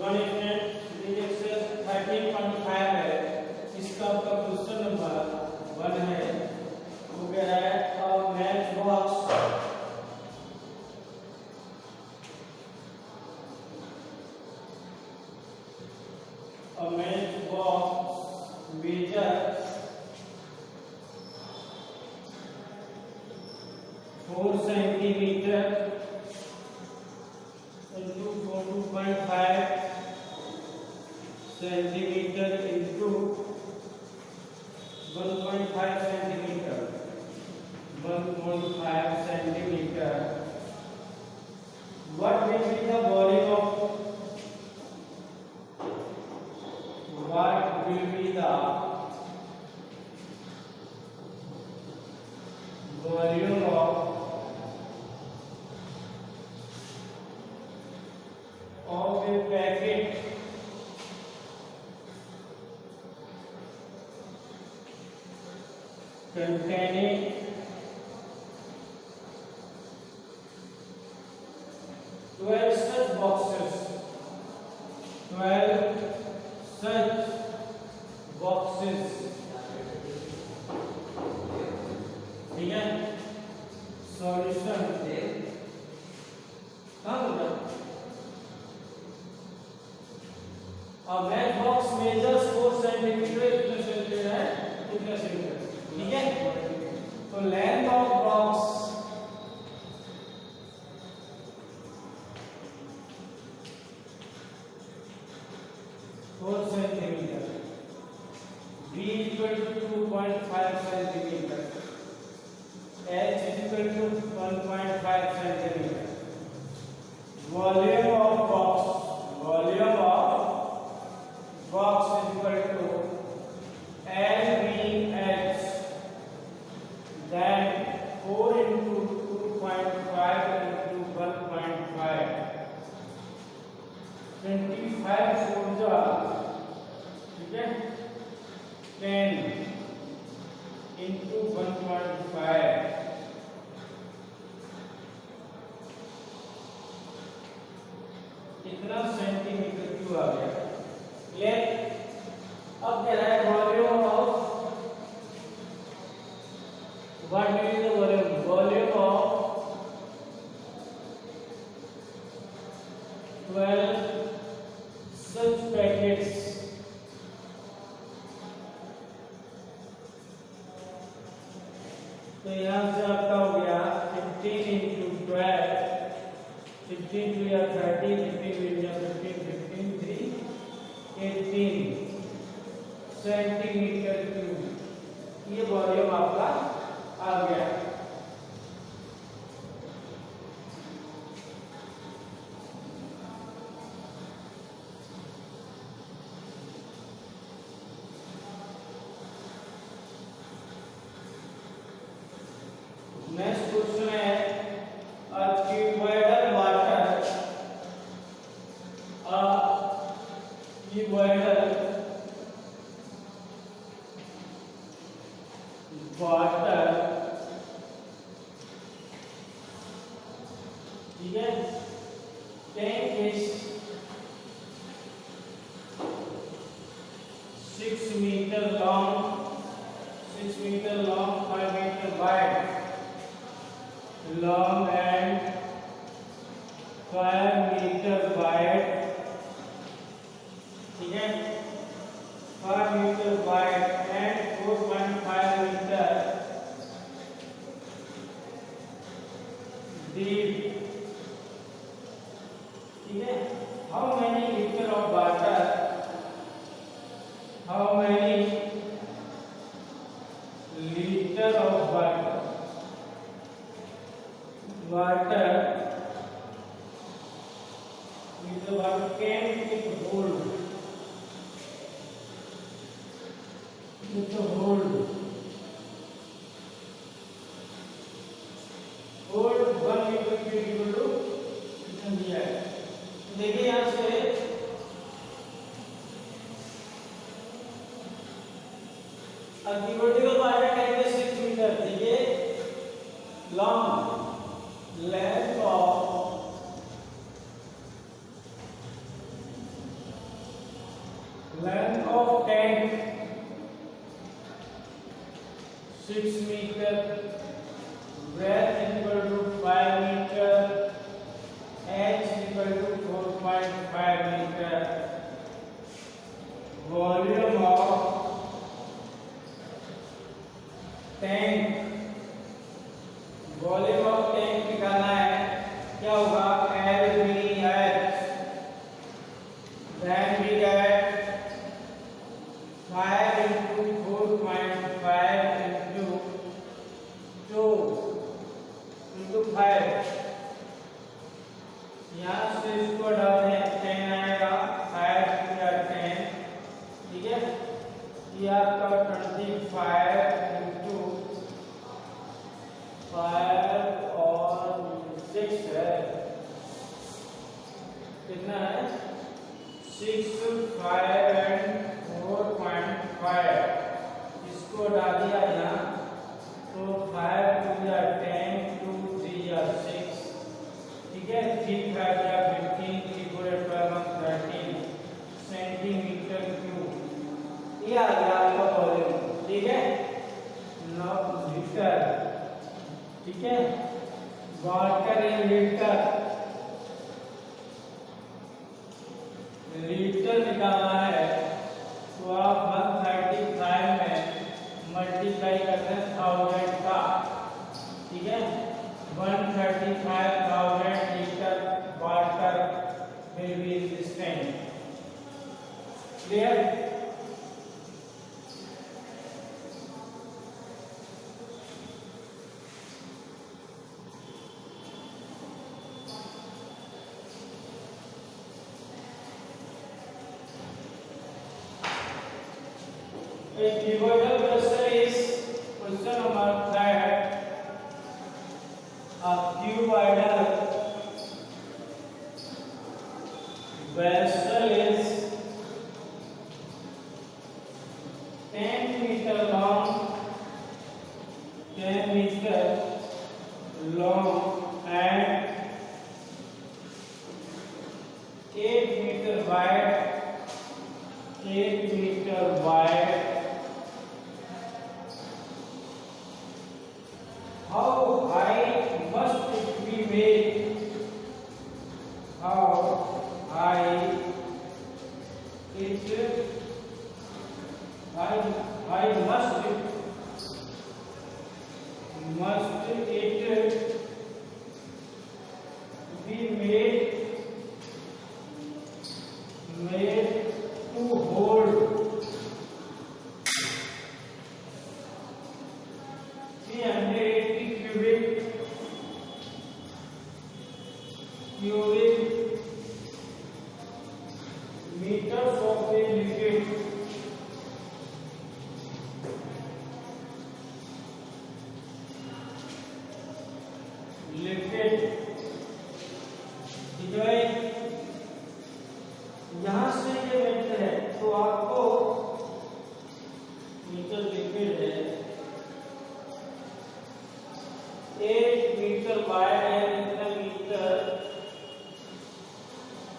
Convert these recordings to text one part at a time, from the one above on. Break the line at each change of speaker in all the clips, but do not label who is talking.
One exercise 13.5 है, इसका आपका क्वेश्चन नंबर 1 है। वो कह रहा है a match box measures 4 centimeter into 4.5 centimeter into 1.5 centimeter 1.5 centimeter. What will be the volume of of a packet containing 12 such boxes, 12 such boxes. ठीक है, सॉल्यूशन अब मैच बॉक्स मेजर्स 4 सेंटीमीटर कितना centimetre है, कितना सेंटीमीटर, ठीक है। तो length of box centimetre, b equal to 2.5 centimetre, h equal to 1.5 centimetre. Volume of box, volume of box is equal to LVH, then 4 into 2.5 into 1.5, 25 4 जा, ठीक है, 10 into 1.5, कितना सेंटीमीटर क्यूब आ गया। अब कह रहा है volume of, what is the volume, volume of 12 such packets तो यहां से आपका हो गया 15 into 12, 15 to या 30, 15 या 15, 15 3 18 सेंटीमीटर क्यूब, ये वॉल्यूम आपका आ गया। नेक्स्ट क्वेश्चन है a cuboidal water, a cuboidal water, ठीक है, tank is 6 metre long, 6 metre long, 5 metre wide, long and 5 metre wide, ठीक है, 5 metre wide and 4.5 metre deep, ठीक है। How many liter of water, how many liter of water, water with the water can it hold, with the hold 1 metre cube equal to कितना दिया है। देखिए यहां से वर्टिकल वाटर टैंक है 6 metre, ठीक है, long length of tank 6 meter, breadth equal to 5 meter, h equal to 4.5 meter. Volume of tank, volume of tank निकालना है, क्या होगा LVH, then we get 5 into 4.5 into 2 into 5, यहाँ से इसको डालते हैं 10 आएगा, 5 या 10, ठीक है, ये आपका 25 into 5 और 6 है, कितना है 6, 5 and 4.5, इसको डाल दिया यहाँ, तो 5 2 या 10, 2 3 या 6, ठीक है, 3 5 या 15, 3 4 या 12 13 सेंटीमीटर क्यूब, ये आ गया आपका वॉल्यूम, ठीक है, 9 लीटर, ठीक है, वाटर इन लीटर, लीटर निकालना है, तो आप 135 में मल्टीप्लाई करते हैं 1000 का, ठीक है, 135,000 litre water will be in this tank, clear? A pivotal vessel is question number 3. A cuboidal vessel is 10 meter long, 10 meter long and 8 meter wide, 8 meter wide. How high must it be made? How high must it be made to hold 380 cubic meters of the liquid, यहां से ये metre है, तो आपको metre liquid है 8 metre wide है, कितना metre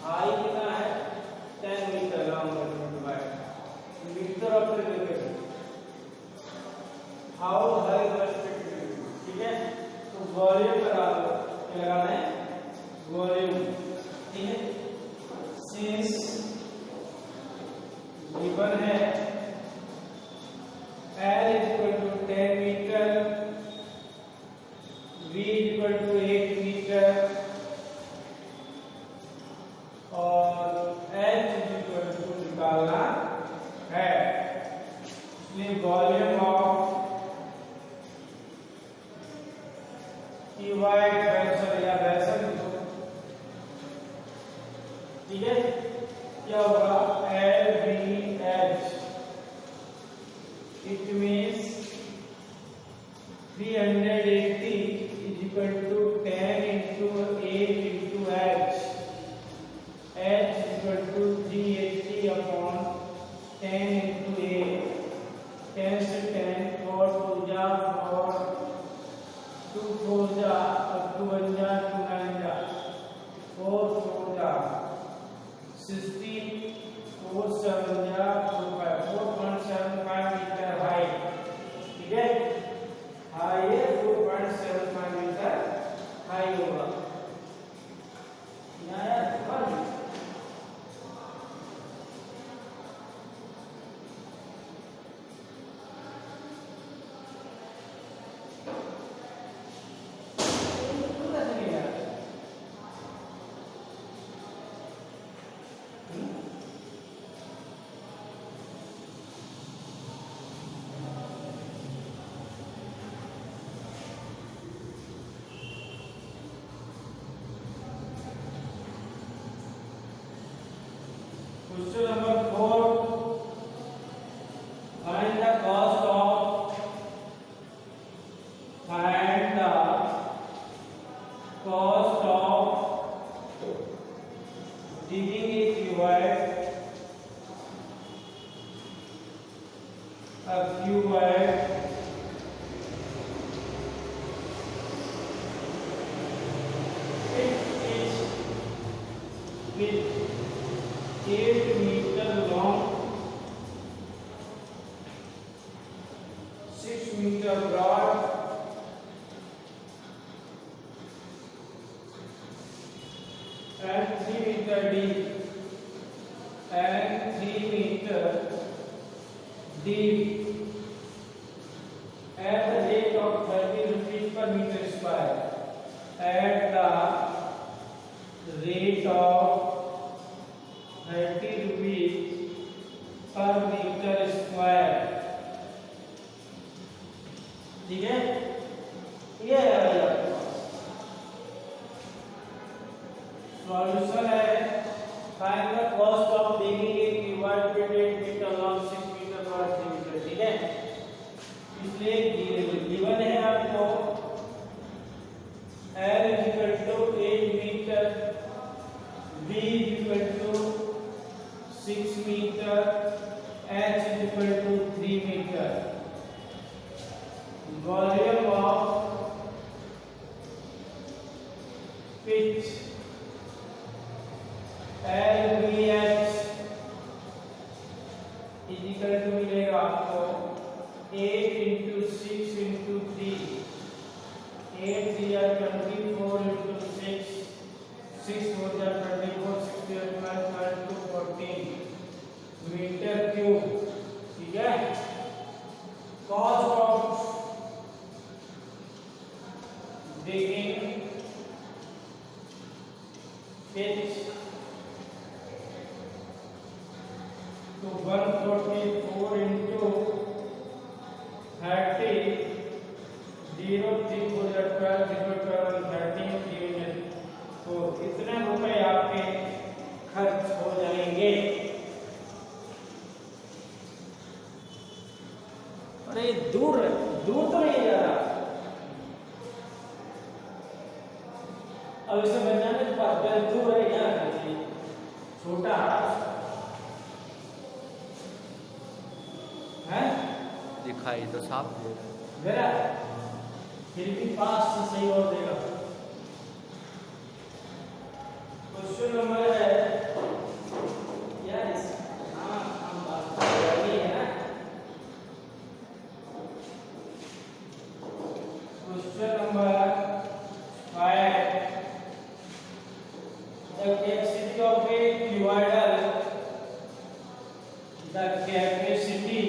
high, कितना है 10 metre long wide, metre of liquid, how high must it be, ठीक है, तो वॉल्यूम लगाना है, वॉल्यूम, ठीक है, सिंस गिवन है L equal to 10 metre, V equal to 8 metre और H इक्वल टू निकालना है, इसलिए वॉल्यूम ऑफ क्यूबॉइड वेसल या वेसल, ठीक है, क्या होगा LVH, it means 380 is equal to 10 into 8 into H, H is equal to 380 upon 10 into 8, 10 से 10, 4 4 जा 4, 2 4 जा, 2 1 जा, 2 9 जा, 4 4 जा 16, 4 7 जा, 4 5, 4 digging a cuboid, it is with 8 meter long, 6 meter broad, and 3 meter deep, at the rate of 30 rupees per meter square. At the rate of 30 rupees per meter square. ठीक है, ये है भाई आपके पास सॉल्यूशन है। Find the cost of digging A cuboid with 8 meter long, 6 meter broad, 3 meter। ठीक है, इसलिए गिवन है आपको L equal to 8 meter, B equal to 6 meter, H equal to 3 meter। Volume of pitch LBH is equal to मिलेगा आपको 8 into 6 into 3, 8 3 are 24 into 6, 6 4 are 24, 6 are 12, 12 to 14 metre cube. ठीक है, cost of digging pitch to 144 into 30, 0 3 4 12, 0 12 13 3 तो इतने रुपए आपके खर्च हो जाएंगे। अरे दूर दूर तो नहीं जा रहा, अब इसे बनाने के बाद दूर है क्या छोटा है,
दिखाई तो साफ दे
मेरा फिर भी पास से सही और देगा। क्वेश्चन नंबर है यार, हाँ हम बात कर रही है ना। Question number 5, the capacity of a cuboidal, the capacity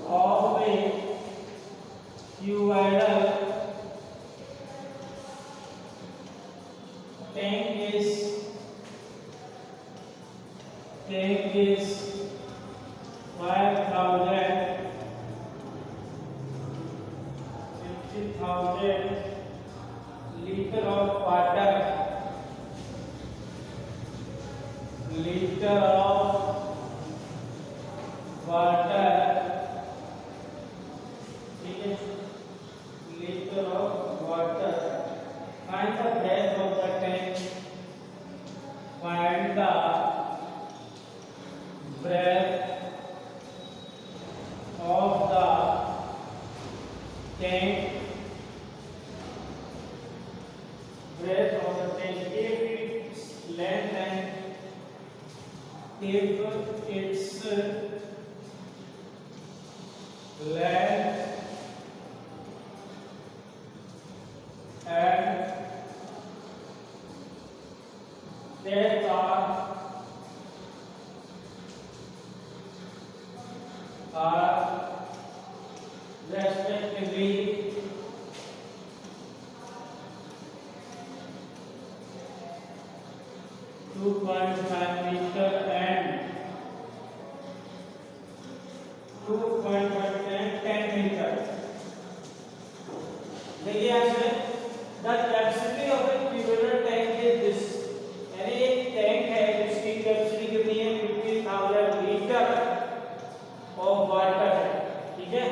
of a cuboidal tank is 5,000, 50,000 liter of water, liter of water, ठीक है, liter of water। Find the breadth of the tank, find the breadth of the tank, breadth of the tank, if its length and if its length and depth are respectively 2.5 meter and 2.5 and 10 meter। देखिए यहाँ से the capacity of a cuboidal tank is this, यानी एक tank है जिसकी capacity कितनी है 50,000 litre of water है। ठीक है,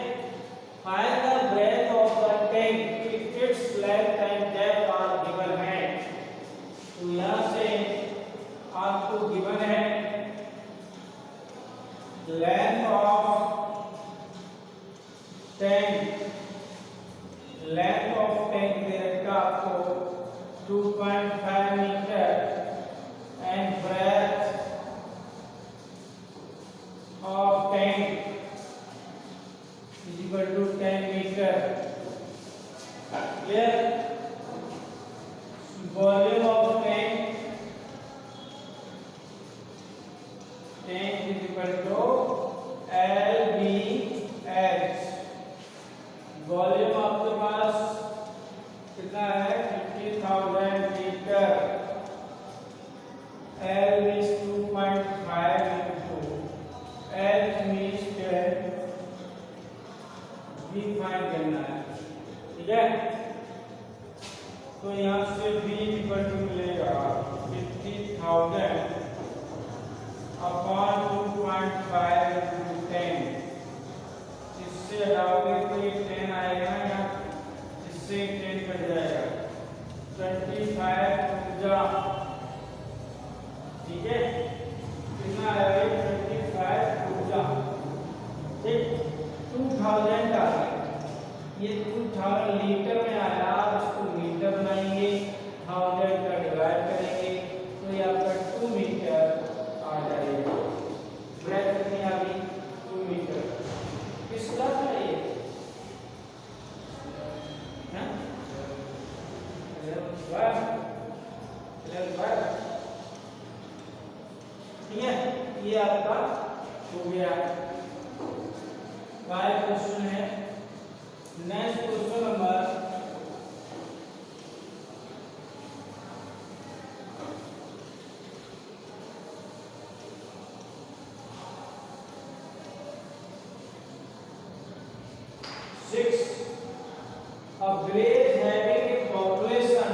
find the breadth of the tank if its length and depth are given है। 2.5 meter and breadth of tank is equal to 10 meter. Clear? Volume of tank is equal to LBH. Volume आपके पास कितना है 50,000 litre. L is 2.5 into H means 10. B find करना है. ठीक है, तो यहाँ से B इक्वल टू मिलेगा 50,000 अपॉन 2.5 into 10. इससे हटाओगे तो ये 10 आएगा या इससे 10 कट जाएगा. 25 ऊर्जा. ठीक है, कितना आएगा 25 ऊर्जा. ठीक, 2000 का ये 2000 लीटर में आया. इसको मीटर बनाएंगे, 1000 का डिवाइड करेंगे तो ये आपका 2 मीटर आ जाएगा. ब्रेथ कितनी आ गई 2 मीटर. किसका था ये? ठीक है, ये आपका हो गया. वाई क्वेश्चन है. Next question number 6. A village having a population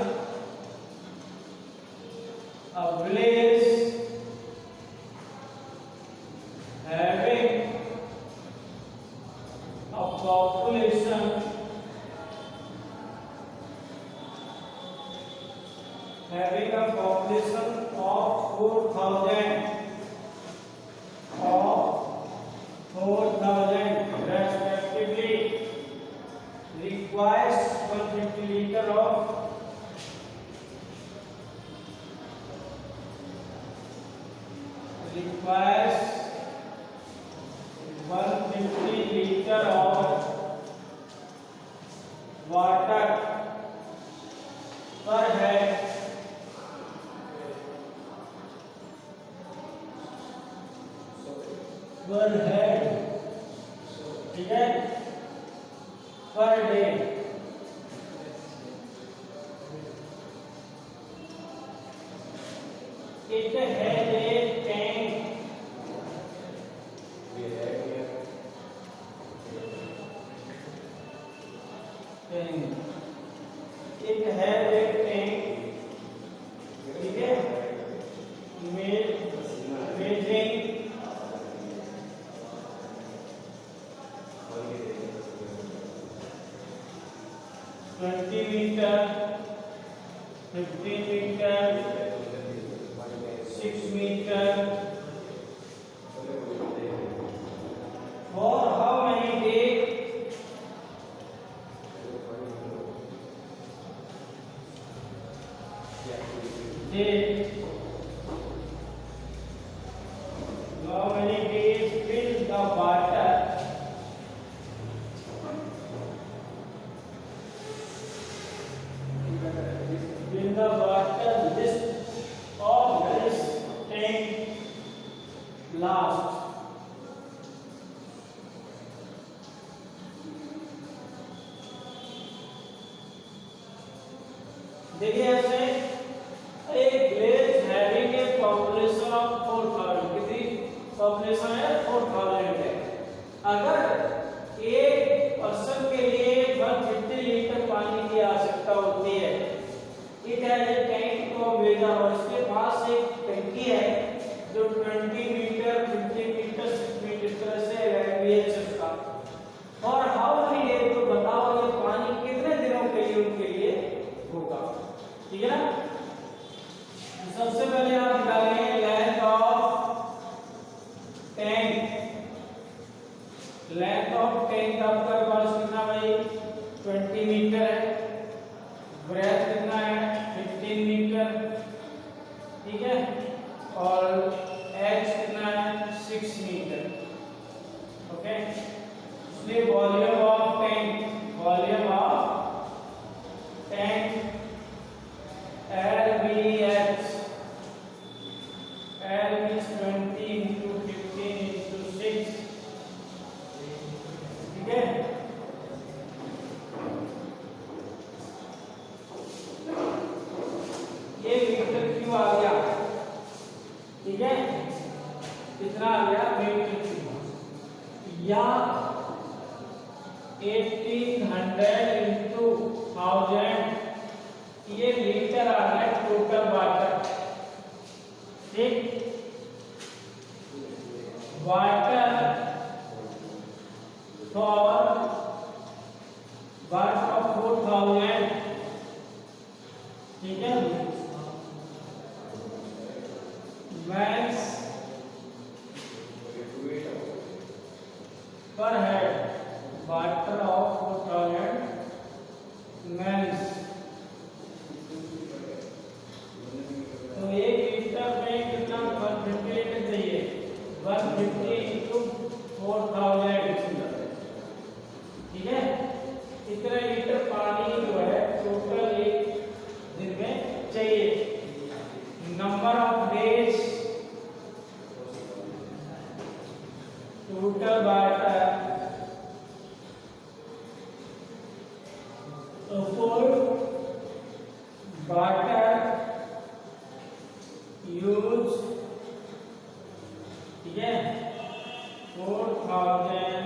having a population of 4,000 respectively requires 150 liter of water per head ठीक है, per day. It has a tank. It has a tank. ठीक है, measuring 20 meter, 15 meter, 6 meter. For how many days? How many days fill the water? In the water list of this tank last. देखिए ऐसे एक village having a population of 4000. कितनी population है 4000 है. अगर एक पर्सन के लिए 150 लीटर पानी की आवश्यकता होती है. इट हैज ए टैंक को मेजर और इसके पास एक टंकी है जो 20 मीटर, 50 मीटर, 6 मीटर इस तरह से वेरिएशन का. और हाउ मेनी डे, तो बताओ ये पानी कितने दिनों के लिए उनके लिए होगा. ठीक है ना. सबसे पहले आप निकालेंगे length of tank. Length of tank आपका पास कितना भाई 20 मीटर है. ब्रेथ कितना है 50 और h कितना है 6 मीटर। ओके, इसलिए volume of tank LVH, L means 20 into 15 into 6, ठीक है। ये मीटर क्यों आ गया, ठीक है, कितना आ गया मीटर क्यों, या 1800 into 1000, ये लीटर आ रहा है टोटल वाटर, ठीक। वाटर फॉर वर्क ऑफ 4000, ठीक है। मैंस पर हेड, वाटर ऑफ 4000 मैंस, तो एक लीटर में कितना 150 लीटर चाहिए, 150 into 4000, ठीक है। इतना लीटर पानी जो है टोटल एक दिन में चाहिए। Number of days, total water use, ठीक है, 4000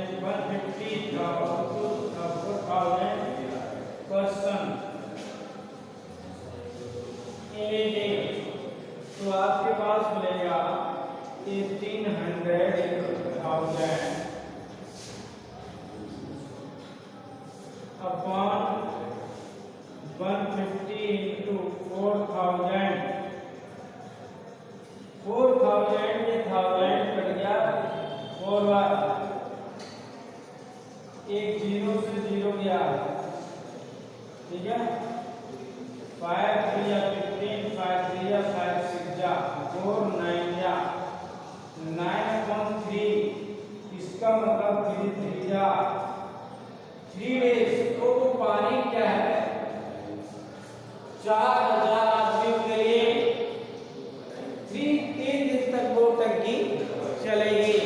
पर्सन ए डे, तो आपके पास मिलेगा 1800 अपॉन 150 into 4000, 4000 में 1000 कट गया 4 बार, एक जीरो से जीरो गया, ठीक है। 5 3 या 15, 5 3 या 5 6 जा 4 9 या 9.3, इसका मतलब 3 3 जा 3 डेज। तो पानी क्या है, 4000 आदमियों के लिए 3 दिन तक वो टंकी चलेगी।